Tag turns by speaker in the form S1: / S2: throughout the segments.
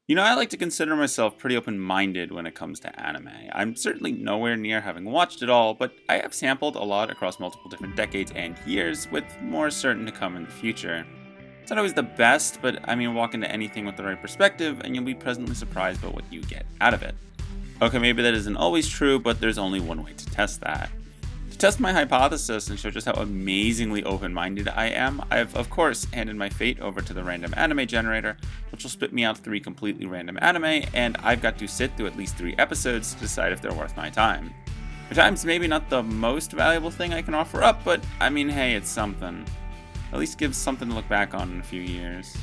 S1: I like to consider myself pretty open-minded when it comes to anime. I'm certainly nowhere near having watched it all, but I have sampled a lot across multiple different decades and years, with more certain to come in the future. It's not always the best, but walk into anything with the right perspective, and you'll be pleasantly surprised by what you get out of it. Okay, maybe that isn't always true, but there's only one way to test that. To test my hypothesis and show just how amazingly open-minded I am, I've of course handed my fate over to the random anime generator, which will spit me out 3 completely random anime, and I've got to sit through at least 3 episodes to decide if they're worth my time. At times, maybe not the most valuable thing I can offer up, but hey, it's something. At least gives something to look back on in a few years.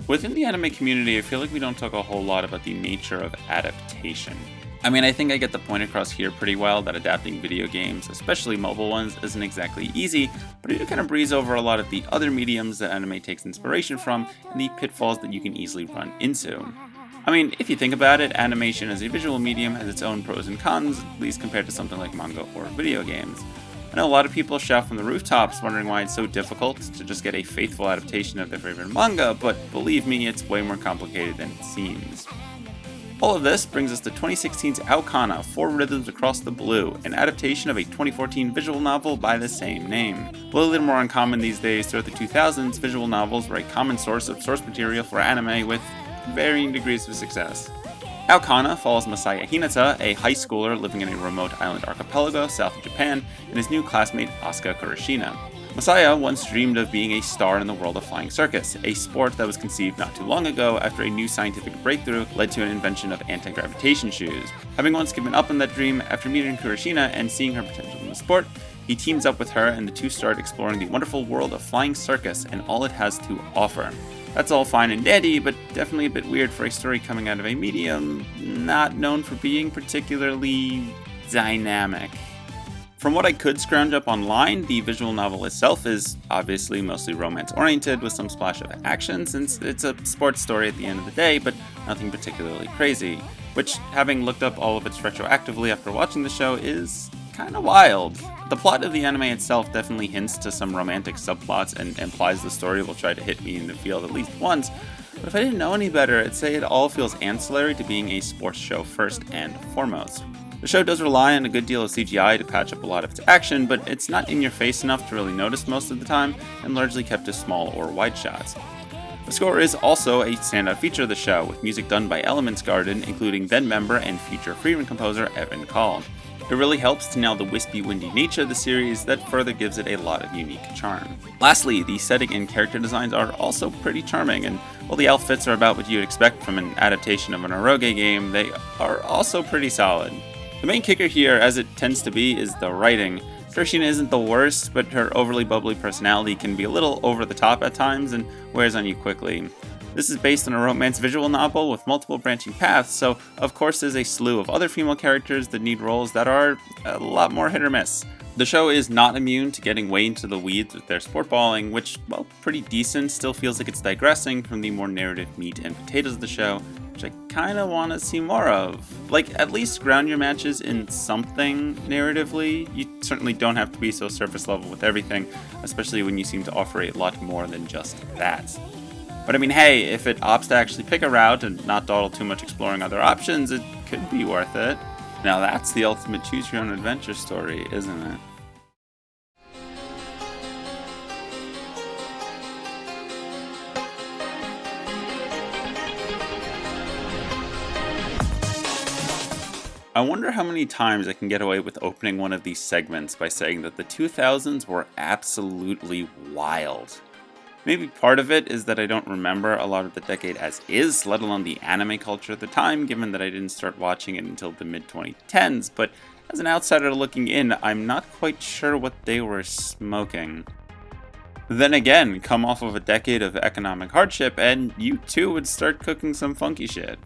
S1: Within the anime community, I feel like we don't talk a whole lot about the nature of adaptation. I think I get the point across here pretty well that adapting video games, especially mobile ones, isn't exactly easy, but I do kind of breeze over a lot of the other mediums that anime takes inspiration from and the pitfalls that you can easily run into. If you think about it, animation as a visual medium has its own pros and cons, at least compared to something like manga or video games. I know a lot of people shout from the rooftops wondering why it's so difficult to just get a faithful adaptation of their favorite manga, but believe me, it's way more complicated than it seems. All of this brings us to 2016's Aokana, 4 Rhythms Across the Blue, an adaptation of a 2014 visual novel by the same name. While a little more uncommon these days, throughout the 2000s, visual novels were a common source of source material for anime with varying degrees of success. Aokana follows Masaya Hinata, a high schooler living in a remote island archipelago south of Japan, and his new classmate Asuka Kurashina. Masaya once dreamed of being a star in the world of flying circus, a sport that was conceived not too long ago after a new scientific breakthrough led to an invention of anti-gravitation shoes. Having once given up on that dream, after meeting Kurashina and seeing her potential in the sport, he teams up with her and the two start exploring the wonderful world of flying circus and all it has to offer. That's all fine and dandy, but definitely a bit weird for a story coming out of a medium not known for being particularly dynamic. From what I could scrounge up online, the visual novel itself is obviously mostly romance-oriented with some splash of action since it's a sports story at the end of the day, but nothing particularly crazy, which, having looked up all of it retroactively after watching the show, is kinda wild. The plot of the anime itself definitely hints to some romantic subplots and implies the story will try to hit me in the field at least once, but if I didn't know any better, I'd say it all feels ancillary to being a sports show first and foremost. The show does rely on a good deal of CGI to patch up a lot of its action, but it's not in your face enough to really notice most of the time, and largely kept to small or wide shots. The score is also a standout feature of the show, with music done by Elements Garden, including then member and future Freeman composer Evan Call. It really helps to nail the wispy, windy nature of the series that further gives it a lot of unique charm. Lastly, the setting and character designs are also pretty charming, and while the outfits are about what you'd expect from an adaptation of an eroge game, they are also pretty solid. The main kicker here, as it tends to be, is the writing. Kurashina isn't the worst, but her overly bubbly personality can be a little over the top at times and wears on you quickly. This is based on a romance visual novel with multiple branching paths, so of course there's a slew of other female characters that need roles that are a lot more hit or miss. The show is not immune to getting way into the weeds with their sportballing, which, while pretty decent, still feels like it's digressing from the more narrative meat and potatoes of the show, which I kinda wanna see more of. At least ground your matches in something narratively. You certainly don't have to be so surface level with everything, especially when you seem to offer a lot more than just that. But hey, if it opts to actually pick a route and not dawdle too much exploring other options, it could be worth it. Now that's the ultimate choose-your-own-adventure story, isn't it? I wonder how many times I can get away with opening one of these segments by saying that the 2000s were absolutely wild. Maybe part of it is that I don't remember a lot of the decade as is, let alone the anime culture at the time, given that I didn't start watching it until the mid-2010s, but as an outsider looking in, I'm not quite sure what they were smoking. Then again, come off of a decade of economic hardship, and you too would start cooking some funky shit.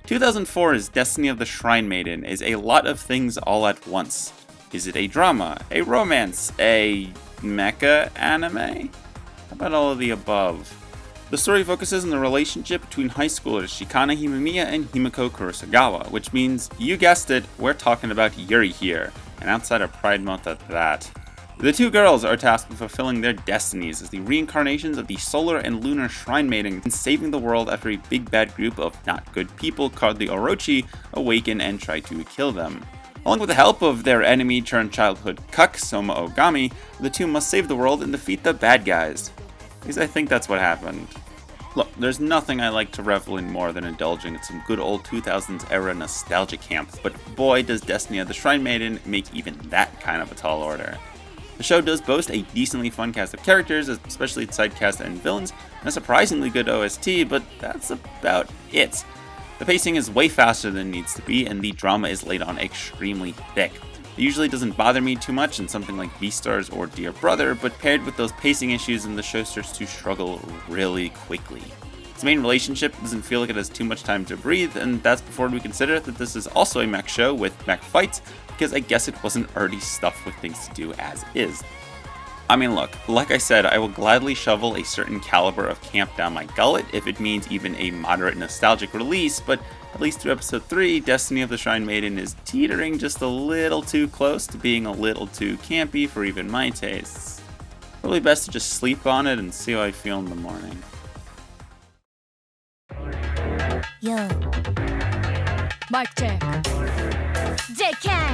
S1: 2004's Destiny of the Shrine Maiden is a lot of things all at once. Is it a drama, a romance, a mecha anime? How about all of the above? The story focuses on the relationship between high schoolers Shikana Himemiya and Himiko Kurosagawa, which means, you guessed it, we're talking about Yuri here, and outside of Pride Month at that. The two girls are tasked with fulfilling their destinies as the reincarnations of the Solar and Lunar Shrine Maiden and saving the world after a big bad group of not good people called the Orochi awaken and try to kill them. Along with the help of their enemy turned childhood cuck, Soma Ogami, the two must save the world and defeat the bad guys. At least I think that's what happened. Look, there's nothing I like to revel in more than indulging in some good old 2000s era nostalgia camp, but boy does Destiny of the Shrine Maiden make even that kind of a tall order. The show does boast a decently fun cast of characters, especially its side cast and villains, and a surprisingly good OST, but that's about it. The pacing is way faster than it needs to be, and the drama is laid on extremely thick. It usually doesn't bother me too much in something like Beastars or Dear Brother, but paired with those pacing issues, and the show starts to struggle really quickly. Its main relationship doesn't feel like it has too much time to breathe, and that's before we consider that this is also a mech show with mech fights, because I guess it wasn't already stuffed with things to do as is. I mean look, like I said, I will gladly shovel a certain caliber of camp down my gullet if it means even a moderate nostalgic release, but at least through episode 3, Destiny of the Shrine Maiden is teetering just a little too close to being a little too campy for even my tastes. Probably best to just sleep on it and see how I feel in the morning.
S2: Yo. Mic check. JK.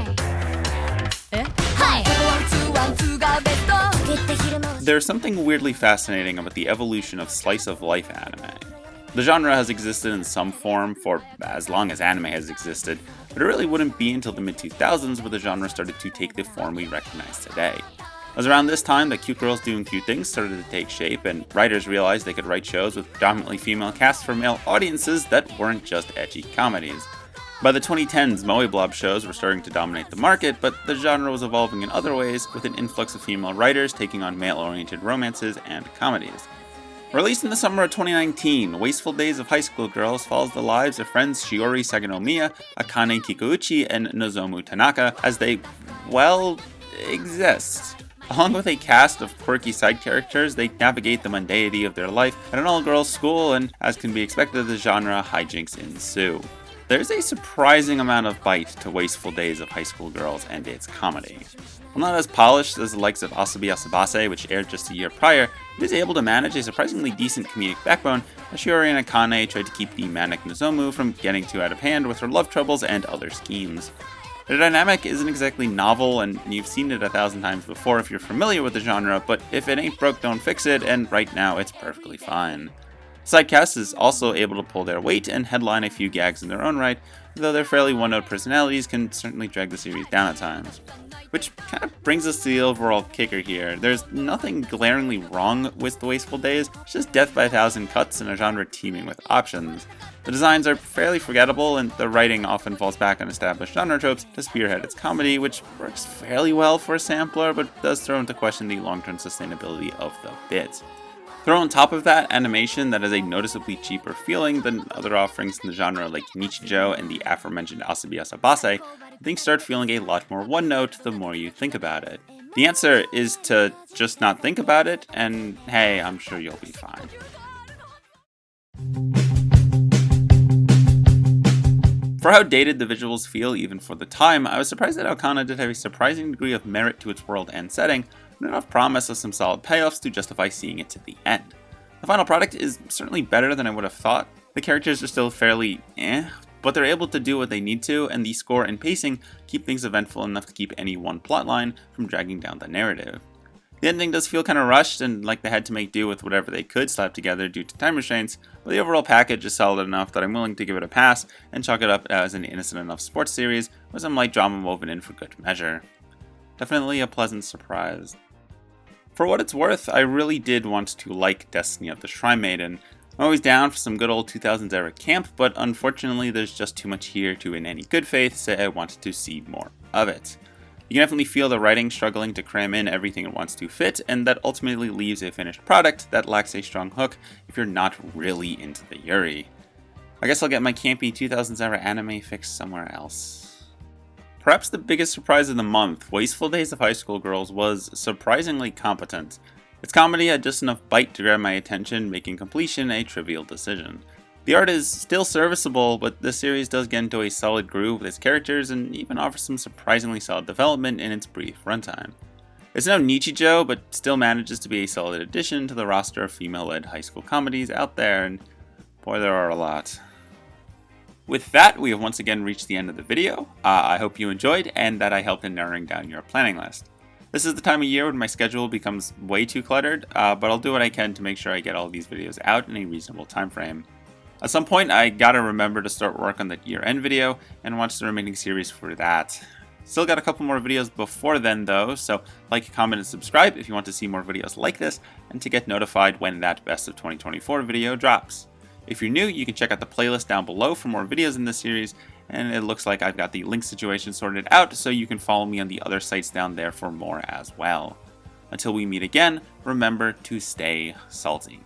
S1: There's something weirdly fascinating about the evolution of slice of life anime. The genre has existed in some form for as long as anime has existed, but it really wouldn't be until the mid-2000s where the genre started to take the form we recognize today. It was around this time that cute girls doing cute things started to take shape, and writers realized they could write shows with predominantly female casts for male audiences that weren't just ecchi comedies. By the 2010s, moe blob shows were starting to dominate the market, but the genre was evolving in other ways, with an influx of female writers taking on male-oriented romances and comedies. Released in the summer of 2019, Wasteful Days of High School Girls follows the lives of friends Shiori Saganomiya, Akane Kikuchi, and Nozomu Tanaka as they, well, exist. Along with a cast of quirky side characters, they navigate the mundanity of their life at an all-girls school, and as can be expected of the genre, hijinks ensue. There's a surprising amount of bite to Wasteful Days of High School Girls and its comedy. While not as polished as the likes of Asobi Asabase, which aired just a year prior, it is able to manage a surprisingly decent comedic backbone as Shiori and Akane try to keep the manic Nozomu from getting too out of hand with her love troubles and other schemes. The dynamic isn't exactly novel, and you've seen it 1,000 times before if you're familiar with the genre, but if it ain't broke, don't fix it, and right now it's perfectly fine. Sidecast is also able to pull their weight and headline a few gags in their own right, though their fairly one-note personalities can certainly drag the series down at times. Which kind of brings us to the overall kicker here. There's nothing glaringly wrong with the Wasteful Days, it's just death by 1,000 cuts in a genre teeming with options. The designs are fairly forgettable, and the writing often falls back on established genre tropes to spearhead its comedy, which works fairly well for a sampler, but does throw into question the long-term sustainability of the bit. Throw on top of that animation that has a noticeably cheaper feeling than other offerings in the genre like Nichijou and the aforementioned Asobi Asabase, things start feeling a lot more one-note the more you think about it. The answer is to just not think about it, and hey, I'm sure you'll be fine. For how dated the visuals feel even for the time, I was surprised that Aokana did have a surprising degree of merit to its world and setting, and enough promise of some solid payoffs to justify seeing it to the end. The final product is certainly better than I would have thought. The characters are still fairly but they're able to do what they need to, and the score and pacing keep things eventful enough to keep any one plotline from dragging down the narrative. The ending does feel kind of rushed and like they had to make do with whatever they could slap together due to time restraints, but the overall package is solid enough that I'm willing to give it a pass and chalk it up as an innocent enough sports series with some light drama woven in for good measure. Definitely a pleasant surprise. For what it's worth, I really did want to like Destiny of the Shrine Maiden. I'm always down for some good old 2000s era camp, but unfortunately there's just too much here to in any good faith say I wanted to see more of it. You can definitely feel the writing struggling to cram in everything it wants to fit, and that ultimately leaves a finished product that lacks a strong hook if you're not really into the Yuri. I guess I'll get my campy 2000s era anime fix somewhere else. Perhaps the biggest surprise of the month, Wasteful Days of High School Girls was surprisingly competent. Its comedy had just enough bite to grab my attention, making completion a trivial decision. The art is still serviceable, but this series does get into a solid groove with its characters and even offers some surprisingly solid development in its brief runtime. It's no Nichijou, but still manages to be a solid addition to the roster of female-led high school comedies out there, and boy, there are a lot. With that, we have once again reached the end of the video. I hope you enjoyed and that I helped in narrowing down your planning list. This is the time of year when my schedule becomes way too cluttered, but I'll do what I can to make sure I get all these videos out in a reasonable time frame. At some point, I gotta remember to start work on that year-end video and watch the remaining series for that. Still got a couple more videos before then though, so like, comment, and subscribe if you want to see more videos like this and to get notified when that Best of 2024 video drops. If you're new, you can check out the playlist down below for more videos in this series, and it looks like I've got the link situation sorted out so you can follow me on the other sites down there for more as well. Until we meet again, remember to stay salty.